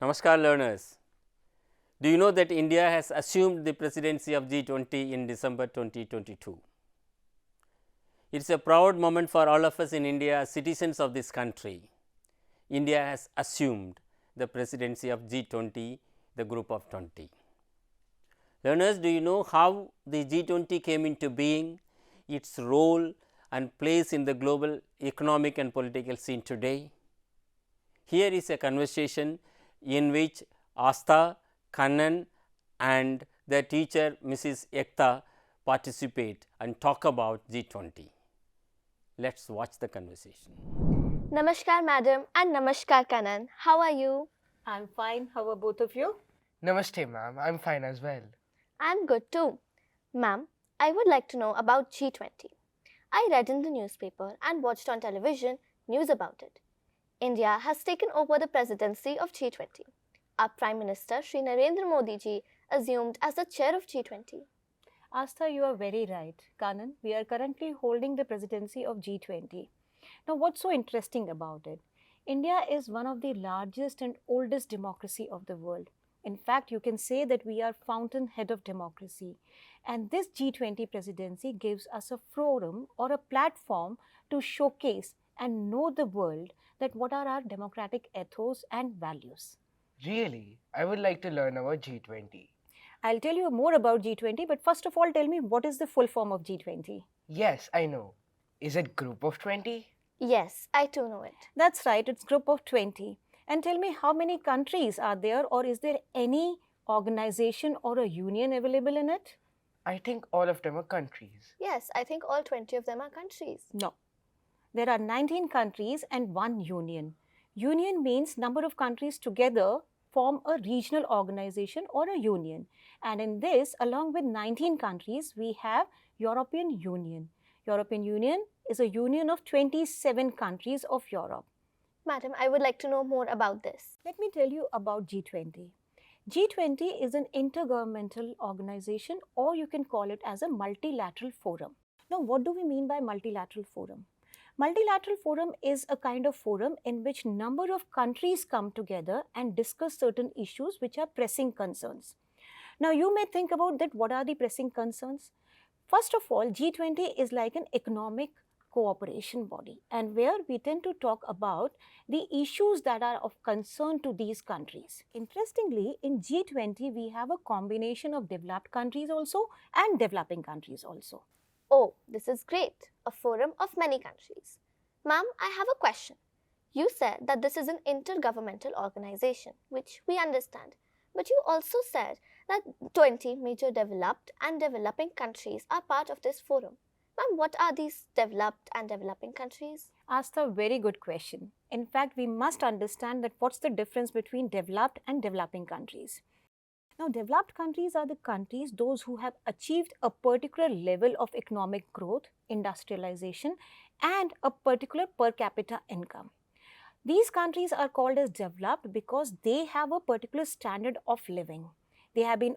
Namaskar learners. Do you know that India has assumed the presidency of G20 in December 2022? It is a proud moment for all of us in India as citizens of this country. India has assumed the presidency of G20, the group of 20. Learners, do you know how the G20 came into being, its role and place in the global economic and political scene today? Here is a conversation in which Astha, Kannan and their teacher Mrs. Ekta participate and talk about G20. Let us watch the conversation. Namaskar madam and Namaskar Kannan. How are you? I'm fine. How are both of you? Namaste ma'am, I'm fine as well. I'm good too. Ma'am, I would like to know about G20. I read in the newspaper and watched on television news about it. India has taken over the presidency of G20. Our Prime Minister Shri Narendra Modi ji assumed as the chair of G20. Astha, you are very right. Kannan, we are currently holding the presidency of G20. Now, what's so interesting about it? India is one of the largest and oldest democracy of the world. In fact, you can say that we are fountainhead of democracy. And this G20 presidency gives us a forum or a platform to showcase and know the world that what are our democratic ethos and values. Really, I would like to learn about G20. I'll tell you more about G20, but first of all, tell me what is the full form of G20? Yes, I know. Is it group of 20? Yes, I too know it. That's right, it's group of 20. And tell me how many countries are there, or is there any organization or a union available in it? I think all of them are countries. Yes, I think all 20 of them are countries. No. There are 19 countries and one union. Union means number of countries together form a regional organization or a union. And in this, along with 19 countries, we have European Union. European Union is a union of 27 countries of Europe. Madam, I would like to know more about this. Let me tell you about G20. G20 is an intergovernmental organization, or you can call it as a multilateral forum. Now, what do we mean by multilateral forum? Multilateral forum is a kind of forum in which number of countries come together and discuss certain issues which are pressing concerns. Now, you may think about that, what are the pressing concerns? First of all, G20 is like an economic cooperation body, and where we tend to talk about the issues that are of concern to these countries. Interestingly, in G20, we have a combination of developed countries also and developing countries also. Oh, this is great. A forum of many countries. Ma'am, I have a question. You said that this is an intergovernmental organization, which we understand. But you also said that 20 major developed and developing countries are part of this forum. Ma'am, what are these developed and developing countries? Asked a very good question. In fact, we must understand that what's the difference between developed and developing countries. Now, developed countries are the countries, those who have achieved a particular level of economic growth, industrialization, and a particular per capita income. These countries are called as developed because they have a particular standard of living. They have been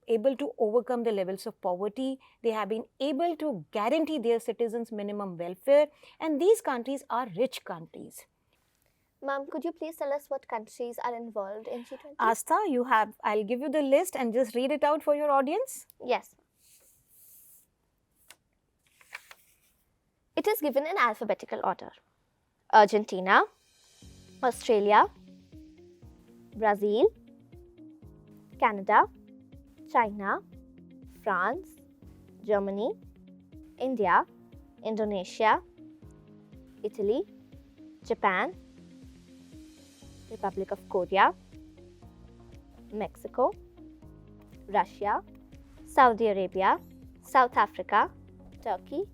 able to overcome the levels of poverty. They have been able to guarantee their citizens minimum welfare, and these countries are rich countries. Ma'am, could you please tell us what countries are involved in G20? Astha, I'll give you the list and just read it out for your audience. Yes. It is given in alphabetical order. Argentina, Australia, Brazil, Canada, China, France, Germany, India, Indonesia, Italy, Japan, Republic of Korea, Mexico, Russia, Saudi Arabia, South Africa, Turkey,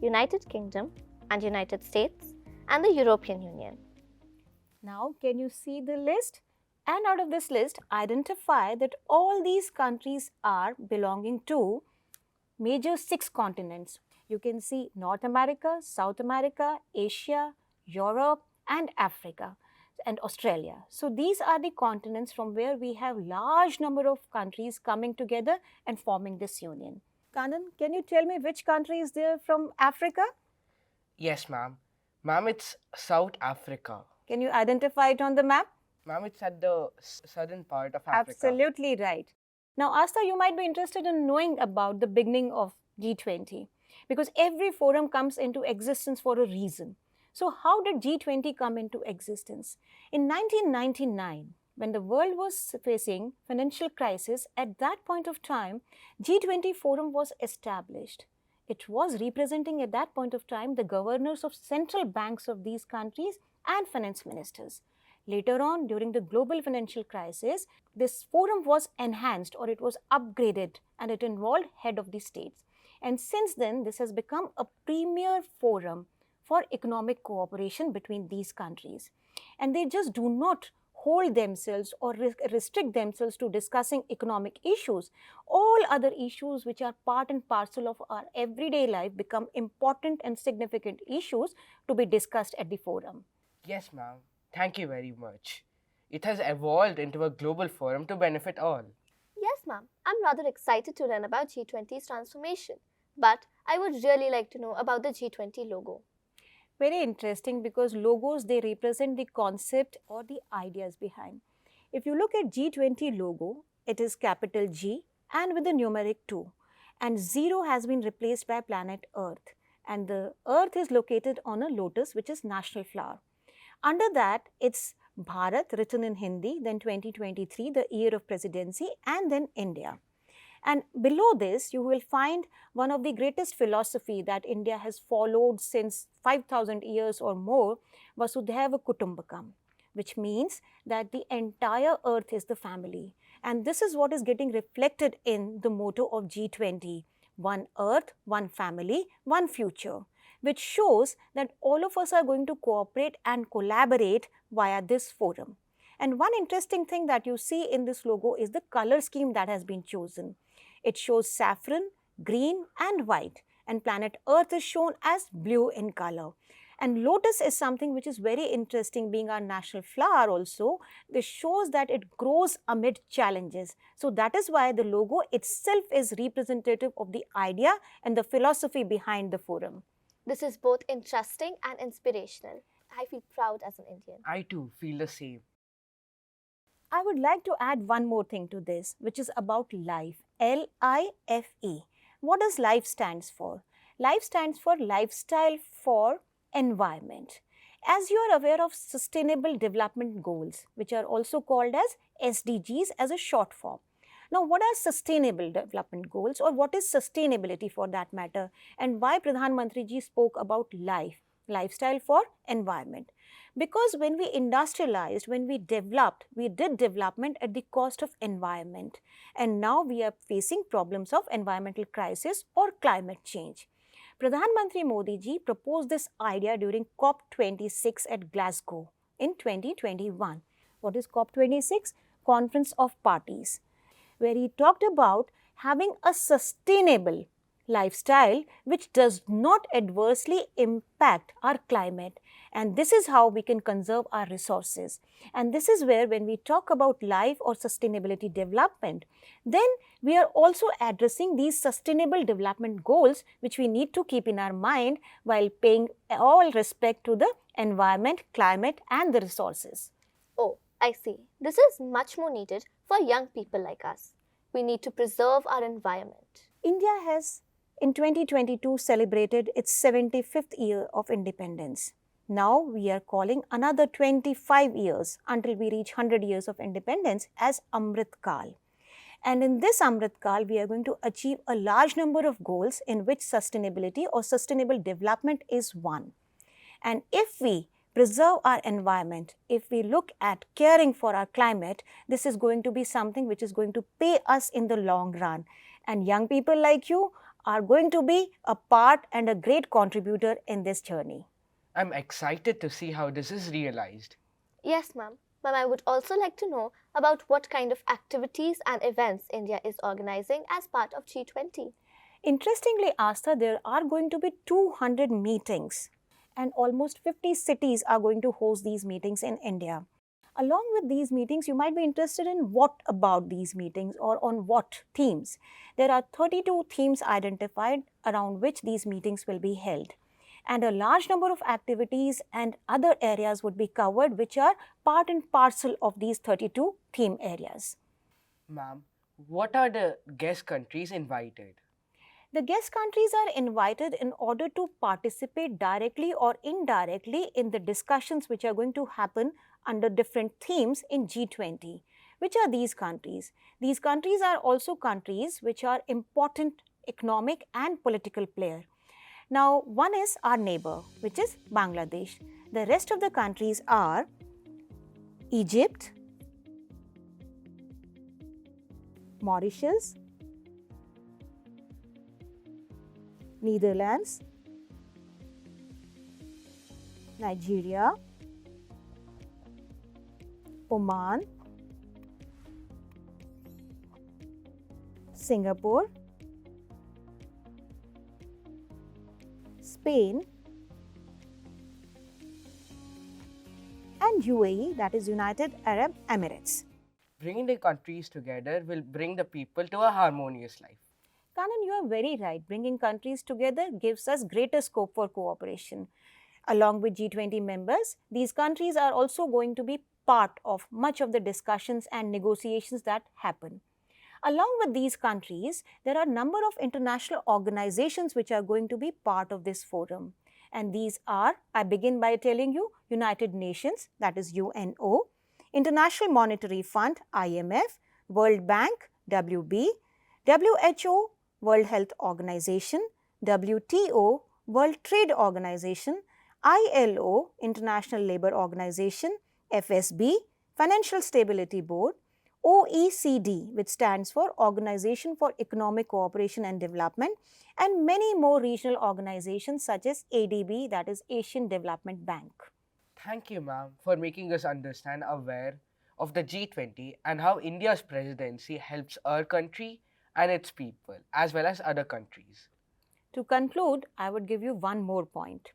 United Kingdom and United States, and the European Union. Now, can you see the list? And out of this list, identify that all these countries are belonging to major 6 continents. You can see North America, South America, Asia, Europe, and Africa, and Australia. So these are the continents from where we have large number of countries coming together and forming this union. Kannan, can you tell me which country is there from Africa? Yes, ma'am. Ma'am, it's South Africa. Can you identify it on the map? Ma'am, it's at the southern part of Africa. Absolutely right. Now, Asta, you might be interested in knowing about the beginning of G20 because every forum comes into existence for a reason. So, how did G20 come into existence? In 1999, when the world was facing financial crisis, at that point of time, G20 forum was established. It was representing at that point of time the governors of central banks of these countries and finance ministers. Later on, during the global financial crisis, this forum was enhanced or it was upgraded and it involved head of the states. And since then, this has become a premier forum for economic cooperation between these countries. And they just do not hold themselves or restrict themselves to discussing economic issues. All other issues which are part and parcel of our everyday life become important and significant issues to be discussed at the forum. Yes, ma'am. Thank you very much. It has evolved into a global forum to benefit all. Yes, ma'am. I'm rather excited to learn about G20's transformation. But I would really like to know about the G20 logo. Very interesting because logos, they represent the concept or the ideas behind. If you look at G20 logo, it is capital G and with the numeric 2, and 0 has been replaced by planet Earth, and the Earth is located on a lotus, which is national flower. Under that, it's Bharat written in Hindi, then 2023, the year of presidency, and then India. And below this, you will find one of the greatest philosophy that India has followed since 5,000 years or more, Vasudhaiva Kutumbakam, which means that the entire earth is the family. And this is what is getting reflected in the motto of G20, one earth, one family, one future, which shows that all of us are going to cooperate and collaborate via this forum. And one interesting thing that you see in this logo is the color scheme that has been chosen. It shows saffron, green and white, and planet Earth is shown as blue in color. And lotus is something which is very interesting, being our national flower also. This shows that it grows amid challenges. So that is why the logo itself is representative of the idea and the philosophy behind the forum. This is both interesting and inspirational. I feel proud as an Indian. I too feel the same. I would like to add one more thing to this, which is about life. L-I-F-E. What does life stands for? Life stands for lifestyle for environment. As you are aware of Sustainable Development Goals, which are also called as SDGs as a short form. Now, what are Sustainable Development Goals, or what is sustainability for that matter, and why Pradhan Mantri ji spoke about lifestyle for environment? Because when we industrialized, when we developed, we did development at the cost of environment. And now we are facing problems of environmental crisis or climate change. Pradhan Mantri Modi ji proposed this idea during COP26 at Glasgow in 2021. What is COP26? Conference of Parties, where he talked about having a sustainable lifestyle which does not adversely impact our climate. And this is how we can conserve our resources. And this is where, when we talk about life or sustainability development, then we are also addressing these sustainable development goals which we need to keep in our mind while paying all respect to the environment, climate and the resources. Oh, I see. This is much more needed for young people like us. We need to preserve our environment. India has in 2022 celebrated its 75th year of independence. Now we are calling another 25 years until we reach 100 years of independence as Amrit Kal. And in this Amrit Kal, we are going to achieve a large number of goals in which sustainability or sustainable development is one. And if we preserve our environment, if we look at caring for our climate, this is going to be something which is going to pay us in the long run. And young people like you are going to be a part and a great contributor in this journey. I'm excited to see how this is realized. Yes, ma'am. Ma'am, I would also like to know about what kind of activities and events India is organizing as part of G20. Interestingly, Asta, there are going to be 200 meetings and almost 50 cities are going to host these meetings in India. Along with these meetings, you might be interested in what about these meetings or on what themes. There are 32 themes identified around which these meetings will be held. and a large number of activities and other areas would be covered which are part and parcel of these 32 theme areas. Ma'am, what are the guest countries invited? The guest countries are invited in order to participate directly or indirectly in the discussions which are going to happen under different themes in G20. Which are these countries? These countries are also countries which are important economic and political player. Now, one is our neighbor, which is Bangladesh. The rest of the countries are Egypt, Mauritius, Netherlands, Nigeria, Oman, Singapore, Spain, and UAE, that is United Arab Emirates. Bringing the countries together will bring the people to a harmonious life. Kanan, you are very right. Bringing countries together gives us greater scope for cooperation. Along with G20 members, these countries are also going to be part of much of the discussions and negotiations that happen. Along with these countries, there are a number of international organizations which are going to be part of this forum. And these are, I begin by telling you, United Nations, that is UNO, International Monetary Fund, IMF, World Bank, WB, WHO, World Health Organization, WTO, World Trade Organization, ILO, International Labour Organization, FSB, Financial Stability Board, OECD, which stands for Organization for Economic Cooperation and Development, and many more regional organizations such as ADB, that is Asian Development Bank. Thank you, ma'am, for making us understand aware of the G20 and how India's presidency helps our country and its people as well as other countries. To conclude, I would give you one more point.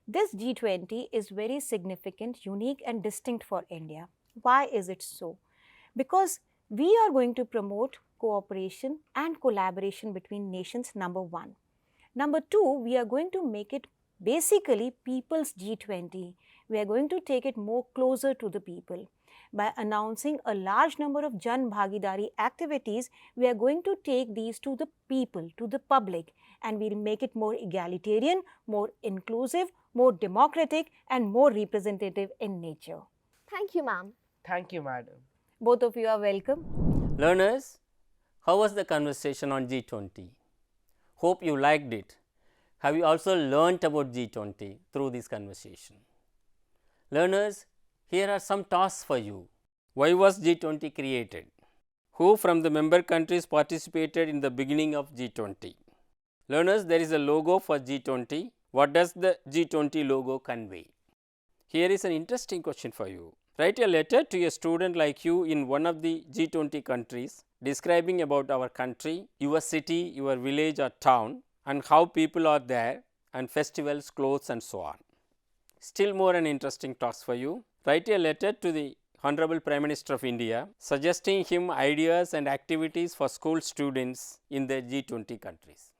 This G20 is very significant, unique and distinct for India. Why is it so? Because we are going to promote cooperation and collaboration between nations, number one. Number two, we are going to make it basically people's G20. We are going to take it more closer to the people. By announcing a large number of Jan Bhagidari activities, we are going to take these to the people, to the public, and we'll make it more egalitarian, more inclusive, more democratic, and more representative in nature. Thank you, ma'am. Thank you, madam. Both of you are welcome. Learners, how was the conversation on G20? Hope you liked it. Have you also learnt about G20 through this conversation? Learners, here are some tasks for you. Why was G20 created? Who from the member countries participated in the beginning of G20? Learners, there is a logo for G20. What does the G20 logo convey? Here is an interesting question for you. Write a letter to a student like you in one of the G20 countries describing about our country, your city, your village or town, and how people are there, and festivals, clothes and so on. Still more an interesting task for you. Write a letter to the Honorable Prime Minister of India suggesting him ideas and activities for school students in the G20 countries.